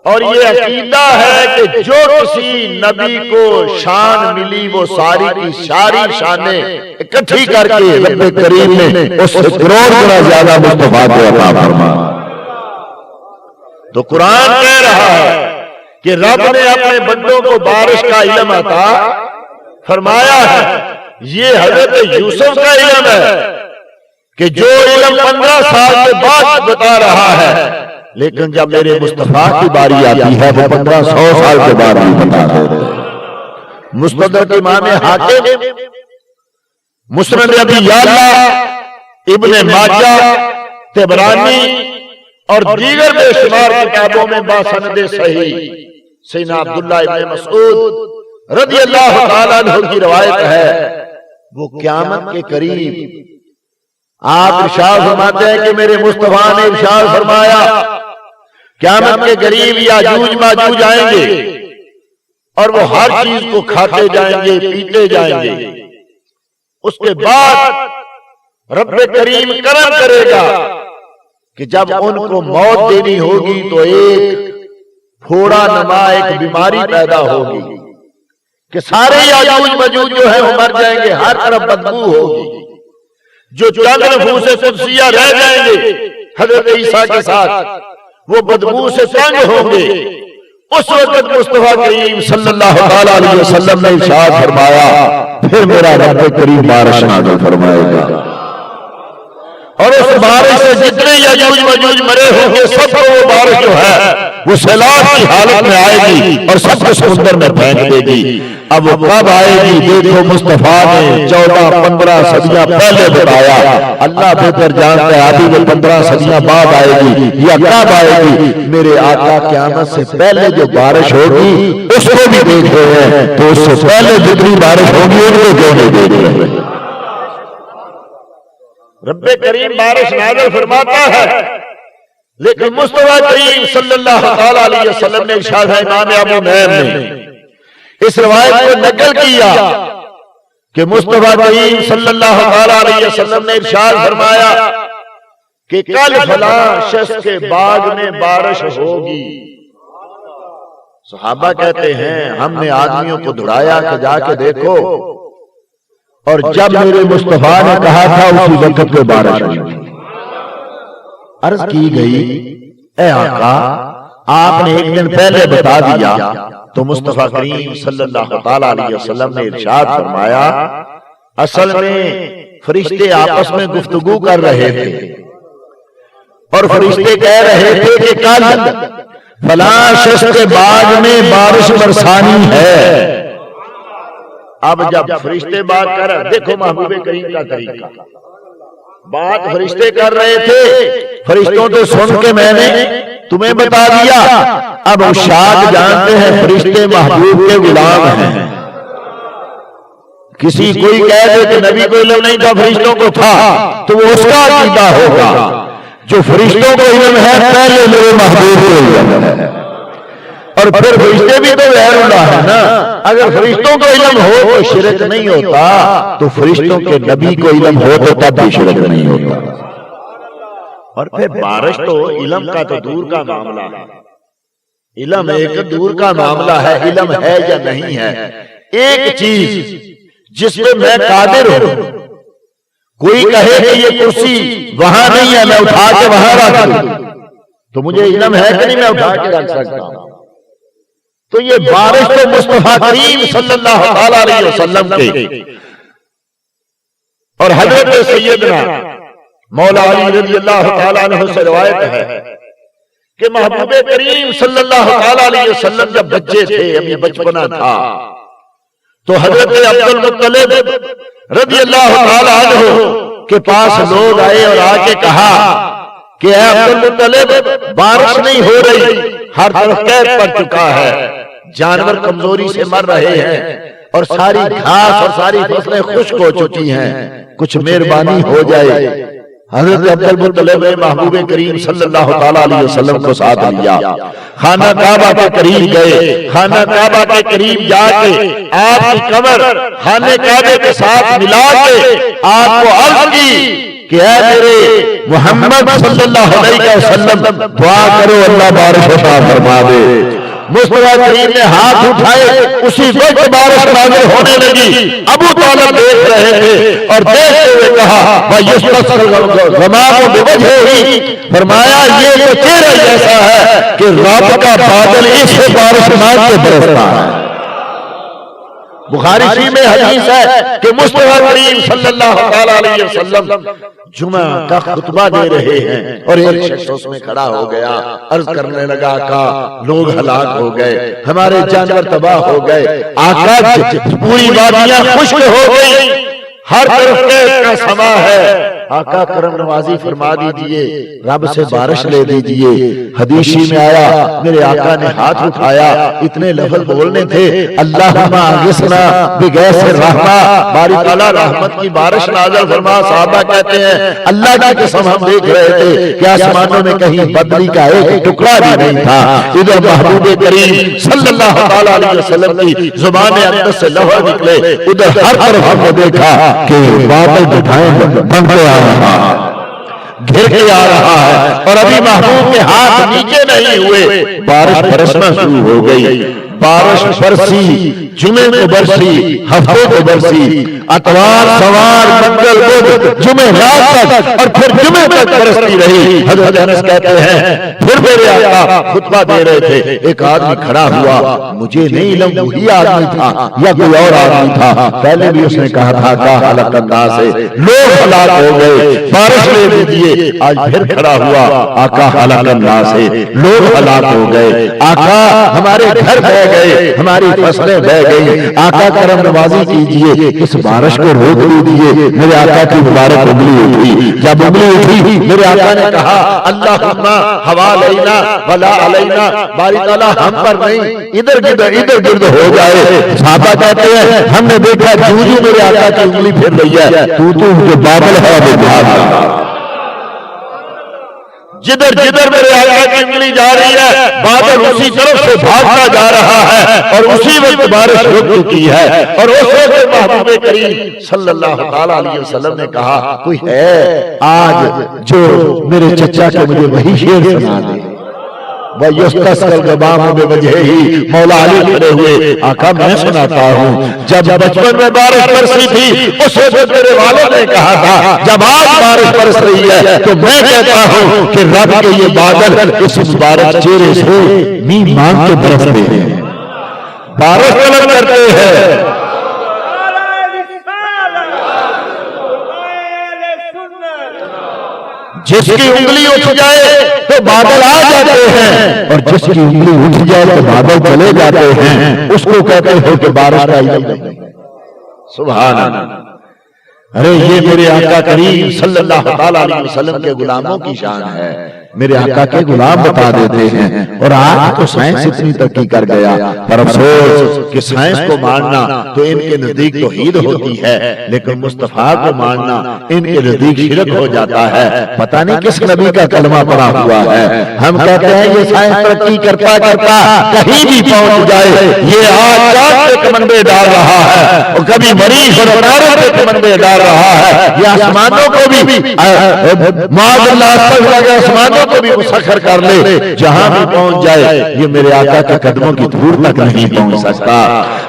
और ये अकीदा है कि जो किसी नबी को शान मिली वो सारी की सारी शानें इकट्ठी करके रब्बे करीम ने उससे करोड़ गुना ज्यादा मुस्तफा को अता फरमा। तो कुरान कह रहा है कि रब ने अपने बंदों को बारिश का इल्म अता फरमाया है। ये हजरत यूसुफ का इल्म है कि जो इल्म 15 साल के बाद बता रहा है, लेकिन जब मेरे मुस्तफा की बारी आती है वो 1500 साल के बाद भी बता देते हैं। मुस्तदरक इमाम हाकिम, मुस्नद अबी याला, इब्ने माजा, तिबरानी और दीगर बेशुमार किताबों में बासनद सही सैयदना अब्दुल्लाह इब्ने मसऊद रज़ी अल्लाह तआला अन्हु की रवायत है। वो क़यामत के करीब आप इरशाद फरमाते हैं कि मेरे मुस्तफा ने इरशाद फरमाया क़यामत के करीब याजूज माजूज आएंगे और वो हर चीज को खाते जाएंगे, पीते जाएंगे। उसके बाद रब्बे करीम करम करेगा कि जब उनको मौत देनी होगी तो एक फोड़ा नमा एक बीमारी पैदा होगी कि सारे याजूज माजूज जो है वो मर जाएंगे, हर तरफ बदबू होगी। जो चंद नफूसे कुदसिया रह जाएंगे हजरत ईसा के साथ वो बदबू से तंग होंगे। उस वक्त मुस्तफा करीम सल्लल्लाहु अलैहि वसल्लम ने इरशाद फरमाया, फिर मेरा रब करीम बारिश नाज़िल फरमाएगा और उस बारिश से जितने याजूज माजूज मरे होंगे सबको वो बारिश जो है वो सैलाब की हालत में आएगी और सबको समुद्र में फेंक देगी। अब वो कब आएगी? देखो मुस्तफा ने 14-15 सदियां पहले बताया, अल्लाह बेहतर जानता है अभी वो 15 सदियां बाद आएगी या कब आएगी। मेरे आका क़यामत से पहले जो बारिश होगी उसको भी देख रहे हैं, तो उससे पहले जितनी बारिश होगी उनको क्यों नहीं देख रहे? रब्बे करीम बारिश नाज़िल फरमाता है, लेकिन मुस्तफा करीम सल्लल्लाहु अलैहि वसल्लम ने इरशाद है, इमाम अबू नईम ने इस रवायत को नकल किया कि मुस्तफा करीम सल्लल्लाहु अलैहि वसल्लम ने इरशाद फरमाया कि कल फलां शख्स के बाग में बारिश होगी। सहाबा कहते हैं हमने आदमियों को दौड़ाया कि जाके देखो, और जब मेरे मुस्तफा ने कहा था उसी वक्त पे बारिश हुई। अर्ज की गई, ए आका आपने एक दिन पहले बता दिया, तो मुस्तफा करीम सल्लल्लाहु अलैहि वसल्लम ने इरशाद फरमाया, असल में फरिश्ते आपस में गुफ्तगू कर रहे थे और फरिश्ते कह रहे थे कि कल फलां शख्स के बाग में बारिश बरसानी है। अब जब फरिश्ते बात कर, देखो महबूबे करीम का तरीका, बात फरिश्ते कर रहे थे, फरिश्तों तो सुन के मैंने तुम्हें बता दिया। अब उशाद जानते हैं फरिश्ते महबूब के गुलाम हैं। किसी कोई कह दे कि नबी को इल्म नहीं था फरिश्तों को था, तो वो उसका अकीदा होगा। जो फरिश्तों को इल्म है पहले मेरे महबूब को इल्म है, और फिर फरिश्ते भी तो गैरुल्लाह है ना। अगर फरिश्तों को इल्म हो तो शिरक नहीं होता, तो फरिश्तों के नबी को इल्म हो तो तब भी शिरक नहीं होता। और फिर बारिश तो इल्म का तो दूर का मामला है, इल्म एक दूर का मामला है, इल्म है या नहीं है। एक चीज जिसमें मैं कादिर हूं, कोई कहे कि ये कुर्सी वहां नहीं है मैं उठा के वहां रख दूं, तो मुझे इल्म है कि नहीं मैं उठा के रख सकता हूं। तो ये बारिश तो मुस्तफा करीम सल्लल्लाहु अलैहि वसल्लम के और हजरत सैयदना मौला अली रज़ियल्लाहु तआला अन्हु से रवायत है कि महबूबे करीम सल्लल्लाहु अलैहि वसल्लम जब बच्चे थे, अभी बचपना था, तो हजरत अब्दुल मुत्तलिब रज़ियल्लाहु तआला अन्हु के पास लोग आए और आके कहा कि अब्दुल मुत्तलिब बारिश नहीं हो रही, हर तरफ कैद पड़ चुका है, जानवर कमजोरी से मर रहे हैं और सारी घास और सारी फसलें खुश्क हो चुकी हैं, कुछ मेहरबानी हो जाए। हजरत अब्दुल मुत्तलिब ने महबूबे करीम सल्लल्लाहु अलैहि वसल्लम को साथ लिया, खाना काबा के करीब गए, खाना काबा के करीब जाके आपकी कमर खाने काबे के साथ मिला के आपको अर्ज की कि ऐ मेरे मोहम्मद सल्लल्लाहु अलैहि वसल्लम दुआ करो अल्लाह बारिश अता फरमा दे। मुस्तफा करीम ने हाथ उठाए, उसी वक्त बारिश नाज़िल होने लगी। अबू तालिब देख रहे थे और देखते हुए कहा फरमाया ये तो चेहरा जैसा है कि रब का बादल इससे बारिश मांग के बरसता है। बुखारी शरीफ में हदीस है कि मुस्तफा करीम सल्लल्लाहु अलैहि वसल्लम जुमा का खुतबा दे रहे हैं और एक शख्स उसमें खड़ा हो गया, अर्ज करने लगा आका लोग हलाक हो गए, हमारे जानवर तबाह हो गए, आका पूरी वादियां खुश्क हो गई, हर तरफ कैद का समा है, आका करम नवाजी फरमा दीजिए, रब से बारिश ले दीजिए। हदीसी में आया मेरे आका ने हाथ उठाया, इतने लफ्ज़ बोलने थे अल्लाहुम्मा अगिस्ना बिगैस रहमा, बारी ताला रहमत की बारिश नाज़िल फरमा। साहबा कहते हैं अल्लाह की कसम हम देख रहे थे कि आसमानों में कहीं बदली का एक टुकड़ा भी नहीं था। इधर महबूब करीम सल्लल्लाहु अलैहि वसल्लम की जुबान अक़दस से लफ्ज़ निकले, उधर हर तरफ हमने देखा कि बादल बनते आ रहा है, घिर के आ रहा है और अभी महबूब के हाथ नीचे नहीं हुए, बारिश बरसना शुरू हो गई। बारिश बरसी, जुमे को बरसी, हफ्ते को बरसी, अतवार सवार मंगल बुध जुमे रात तक और फिर जुमे तक बरसती रही। हज़रत अनस कहते हैं फिर मेरे आका खुतबा दे रहे थे, एक आदमी खड़ा हुआ, मुझे नहीं इल्म वही आदमी था या कोई और आदमी था, पहले भी उसने कहा था का हलाकन्ना से लोग हलाक हो गए, बारिश ले दीजिए। आज फिर खड़ा हुआ, आका हलाकन्ना से लोग हलाक हो गए, आका हमारे घर बह गए, हमारी फसलें बह गई, आका करम नवाजी कीजिए, इस बारिश को रोक दीजिए। मेरे आका की मुबारक उंगली उठी, जब उंगली उठी मेरे आका ने कहा अल्लाहुम्मा हवा अलैना वला अलैना, बारी ताला हम पर नहीं इधर गिर्द हो जाए। साहबा कहते हैं हमने देखा जूझू मेरे आका की उंगली फिर रही है, तू जो बादल है वो भाग, जिधर जिधर मेरे आका की उंगली जा रही है बादल उसी तरफ से भागता जा रहा है और उसी वक्त बारिश रुक चुकी है। और उस वक्त महबूब करीम सल्लल्लाहु अलैहि वसल्लम ने कहा कोई है आज जो मेरे चचा को मुझे वही शेर सुना दे। मौला अली खड़े हुए, आका मैं सुनाता हूँ, जब बचपन में बारिश बरसी थी उस वक्त मेरे वालों ने कहा था जब आज बारिश बरस रही है तो मैं कहता हूँ कि रब के ये बादल इस मुबारक चेहरे से नींद मांग के बरसते हैं, बारिश तलब करते हैं। जिसकी उंगली उठ जाए तो बादल आ जाते हैं और जिसकी उंगली उठ जाए तो बादल चले जाते हैं, उसको कहते हो कि बारिश का इल्म नहीं। सुभान अल्लाह। अरे ये मेरे आका करीम सल्लल्लाहु अलैहि वसल्लम के गुलामों की शान है, मेरे आका के गुलाम बता देते हैं। और आज तो साइंस इतनी तरक्की कर गया, पर अफसोस कि साइंस को मानना तो इनके नजदीक तौहीद होती है, लेकिन मुस्तफा को मानना इनके नजदीक शिरक हो जाता है। पता नहीं किस नबी का कलमा पड़ा हुआ है। हम कहते हैं ये साइंस तरक्की करता करता कहीं भी पहुंच जाए, ये आज चांद पे कमंडे डाल रहा है और कभी मरीज और तारों पे कमंडे डाल रहा है, ये आसमानों को भी आसमानों को भी मुसख्खर कर ले, जहां भी पहुंच जाए ये मेरे आका के कदमों की धूल तक नहीं पहुंच सकता।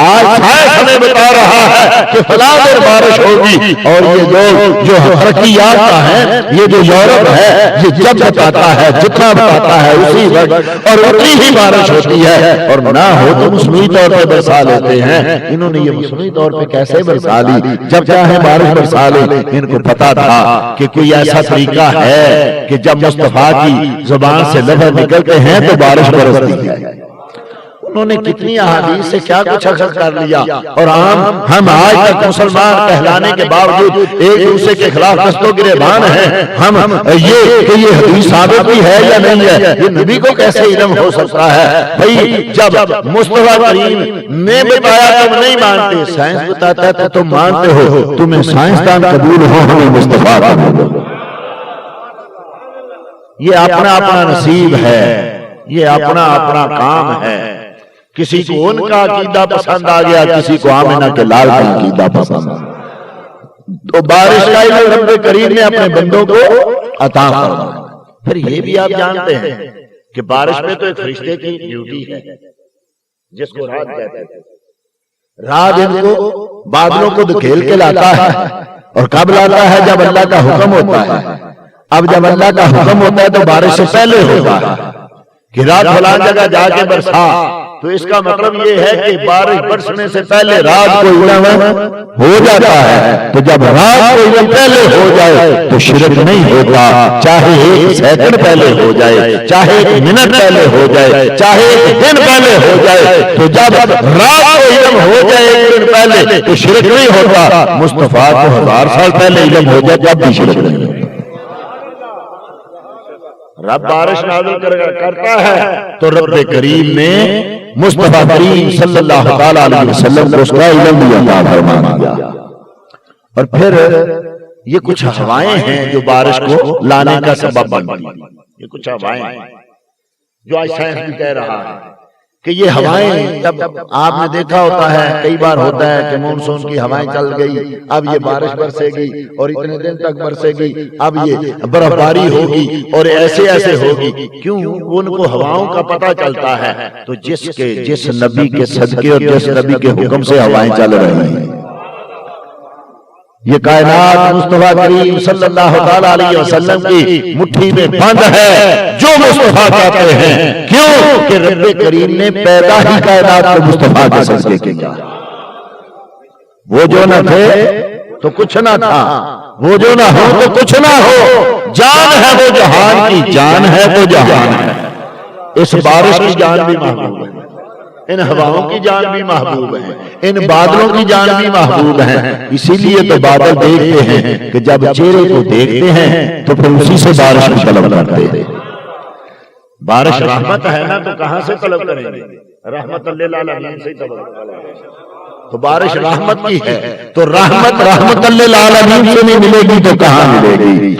आज साइंस हमें बता रहा है कि फलां दिन बारिश होगी और ये लोग जो तरक्की याफ्ता है, ये जो यूरोप है, ये जब बताता है जितना बताता है उसी वक्त और उतनी ही बारिश होती है, और ना हो तो मौसमी तौर पर बरसा लेते हैं। इन्होंने ये मौसमी तौर पर कैसे बरसा ली, जब चाहे बारिश बरसा ले। इनको पता था कि कोई ऐसा तरीका है कि जब मुस्तफा की जुबान से लफ्ज़ निकलते हैं तो बारिश बरसती है। उन्होंने कितनी अहादीस से क्या कुछ अखज़ कर लिया, और हम आज तक मुसलमान कहलाने के बावजूद एक दूसरे के खिलाफ दस्तों गिरेबान हैं। हम ये हदीस साबित भी है या नहीं है, ये नबी को कैसे इल्म हो सकता है। भाई जब मुस्तफा करीम ने बताया तुम नहीं मानते, साइंस बताता है तो तुम मानते हो, तुम्हें साइंसदान कबूल हो, हमें मुस्तफा कबूल। ये अपना अपना नसीब है, ये अपना अपना काम है। किसी को उनका अकीदा पसंद आ गया, किसी को आमिना के लाल का अकीदा पसंद। तो बारिश का इल्म रब्बे करीम ने अपने बंदों को अता फरमाया। फिर ये भी आप जानते हैं कि बारिश में तो एक फरिश्ते की ड्यूटी है जिसको रात कहते हैं। रात इनको बादलों को धकेल के लाता है, और कब लाता है? जब अल्लाह का हुक्म होता है। अब जब अल्लाह का हुक्म होता है तो बारिश से पहले होता है कि रात फलां जगह जाके बरसा, तो इसका मतलब ये है कि बारिश बरसने से पहले रात को इल्म हो जाता है। तो जब रात को इल्म पहले हो जाए तो शिरक नहीं होता, चाहे एक सेकंड पहले हो जाए, चाहे एक मिनट पहले हो जाए, चाहे एक दिन पहले हो जाए। तो जब रात को इल्म हो जाए एक दिन पहले तो शिरक नहीं होता। मुस्तफा को 1000 साल पहले इल्म हो जाए तब भी शिरक नहीं होता। रब बारिश नाज़िल करता है तो रब्बे करीम ने मुस्तफा करीम सल्लल्लाहु अलैहि वसल्लम को उसका इल्म भी अता फरमा दिया। और फिर ये कुछ हवाएं हैं जो बारिश को लाने का सबब बनती हैं। ये कुछ हवाएं हैं जो आज साइंस भी कह रहा है कि ये हवाएं, जब आपने देखा होता है कई बार होता है कि मानसून की हवाएं चल गई, अब ये बारिश बरसेगी और इतने दिन तक बरसेगी, अब ये बर्फबारी होगी और ऐसे ऐसे होगी। क्यों? उनको हवाओं का पता चलता है। तो जिस नबी के सदके और जिस नबी के हुक्म से हवाएं चल रही हैं, ये कायनात मुस्तफा करीम सल्लल्लाहु अलैहि वसल्लम की मुट्ठी में बंद है जो मुस्तफा कहते हैं। क्यों? कि रब्बे करीम ने पैदा ही कायनात को मुस्तफा के सदके किया। वो जो न थे तो कुछ ना था, वो जो ना हो तो कुछ ना हो। जान है वो जहान की, जान है वो जहान है। इस बारिश की जान भी महबूब है, इन हवाओं की जान भी महबूब है, इन बादलों की जान भी महबूब है। इसीलिए तो बादल देखते हैं कि जब चेहरे को देखते हैं तो फिर उसी से बारिश की तलब करते हैं। बारिश रहमत है ना, तो कहां से तलब करेंगे? रहमत लिल आलमीन से तलब करेंगे। तो बारिश रहमत की है, तो रहमत लिल आलमीन से नहीं मिलेगी तो कहां मिलेगी?